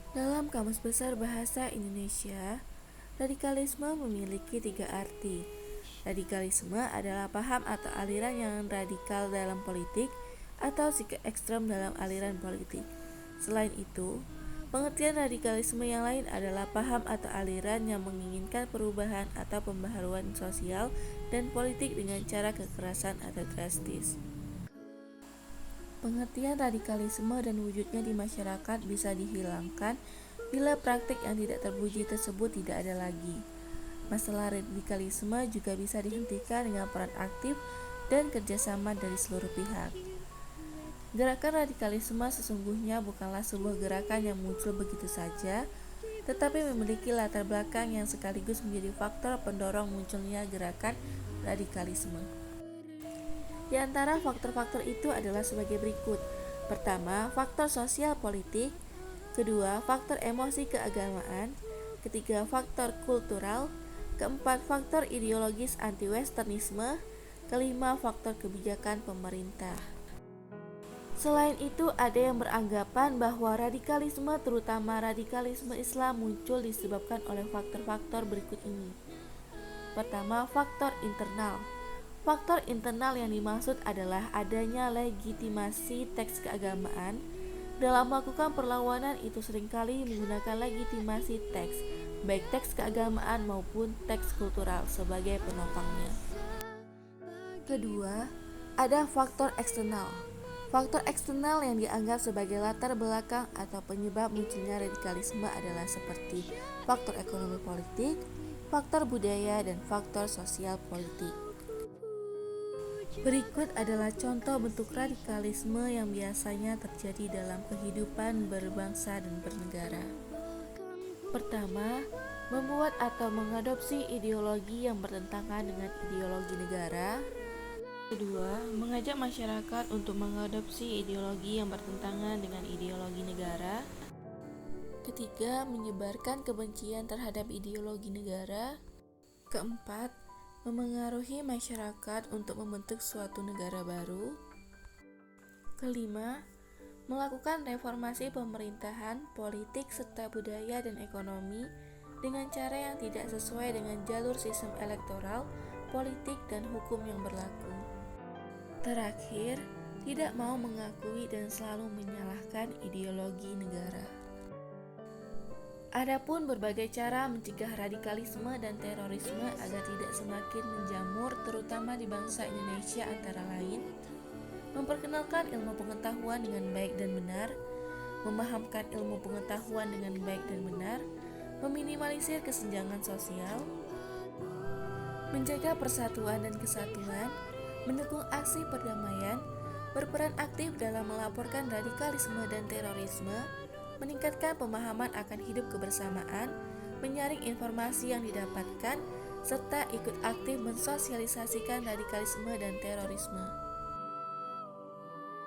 Dalam Kamus Besar Bahasa Indonesia, radikalisme memiliki 3 arti. Radikalisme adalah paham atau aliran yang radikal dalam politik atau sikap ekstrem dalam aliran politik. Selain itu, pengertian radikalisme yang lain adalah paham atau aliran yang menginginkan perubahan atau pembaharuan sosial dan politik dengan cara kekerasan atau drastis. Pengertian radikalisme dan wujudnya di masyarakat bisa dihilangkan bila praktik yang tidak terpuji tersebut tidak ada lagi. Masalah radikalisme juga bisa dihentikan dengan peran aktif dan kerjasama dari seluruh pihak. Gerakan radikalisme sesungguhnya bukanlah sebuah gerakan yang muncul begitu saja, tetapi memiliki latar belakang yang sekaligus menjadi faktor pendorong munculnya gerakan radikalisme. Di antara faktor-faktor itu adalah sebagai berikut. Pertama, faktor sosial politik. Kedua, faktor emosi keagamaan. Ketiga, faktor kultural. Keempat, faktor ideologis anti-westernisme. Kelima, faktor kebijakan pemerintah. Selain itu, ada yang beranggapan bahwa radikalisme, terutama radikalisme Islam, muncul disebabkan oleh faktor-faktor berikut ini. Pertama, faktor internal. Faktor internal yang dimaksud adalah adanya legitimasi teks keagamaan. Dalam melakukan perlawanan itu seringkali menggunakan legitimasi teks, baik teks keagamaan maupun teks kultural sebagai penopangnya. Kedua, ada faktor eksternal. Faktor eksternal yang dianggap sebagai latar belakang atau penyebab munculnya radikalisme adalah seperti faktor ekonomi politik, faktor budaya, dan faktor sosial politik. Berikut adalah contoh bentuk radikalisme yang biasanya terjadi dalam kehidupan berbangsa dan bernegara. Pertama, membuat atau mengadopsi ideologi yang bertentangan dengan ideologi negara. Kedua, mengajak masyarakat untuk mengadopsi ideologi yang bertentangan dengan ideologi negara. Ketiga, menyebarkan kebencian terhadap ideologi negara. Keempat, memengaruhi masyarakat untuk membentuk suatu negara baru. Kelima, melakukan reformasi pemerintahan, politik, serta budaya dan ekonomi dengan cara yang tidak sesuai dengan jalur sistem elektoral, politik, dan hukum yang berlaku. Terakhir, tidak mau mengakui dan selalu menyalahkan ideologi negara. Adapun berbagai cara mencegah radikalisme dan terorisme agar tidak semakin menjamur terutama di bangsa Indonesia antara lain, memperkenalkan ilmu pengetahuan dengan baik dan benar, memahamkan ilmu pengetahuan dengan baik dan benar, meminimalisir kesenjangan sosial, menjaga persatuan dan kesatuan, mendukung aksi perdamaian, berperan aktif dalam melaporkan radikalisme dan terorisme, meningkatkan pemahaman akan hidup kebersamaan, menyaring informasi yang didapatkan, serta ikut aktif mensosialisasikan radikalisme dan terorisme.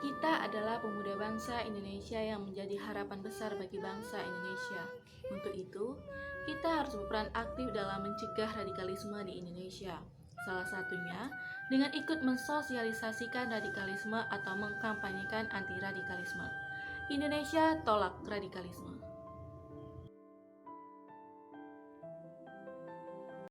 Kita adalah pemuda bangsa Indonesia yang menjadi harapan besar bagi bangsa Indonesia. Untuk itu, kita harus berperan aktif dalam mencegah radikalisme di Indonesia. Salah satunya dengan ikut mensosialisasikan radikalisme atau mengkampanyekan anti-radikalisme. Indonesia tolak radikalisme.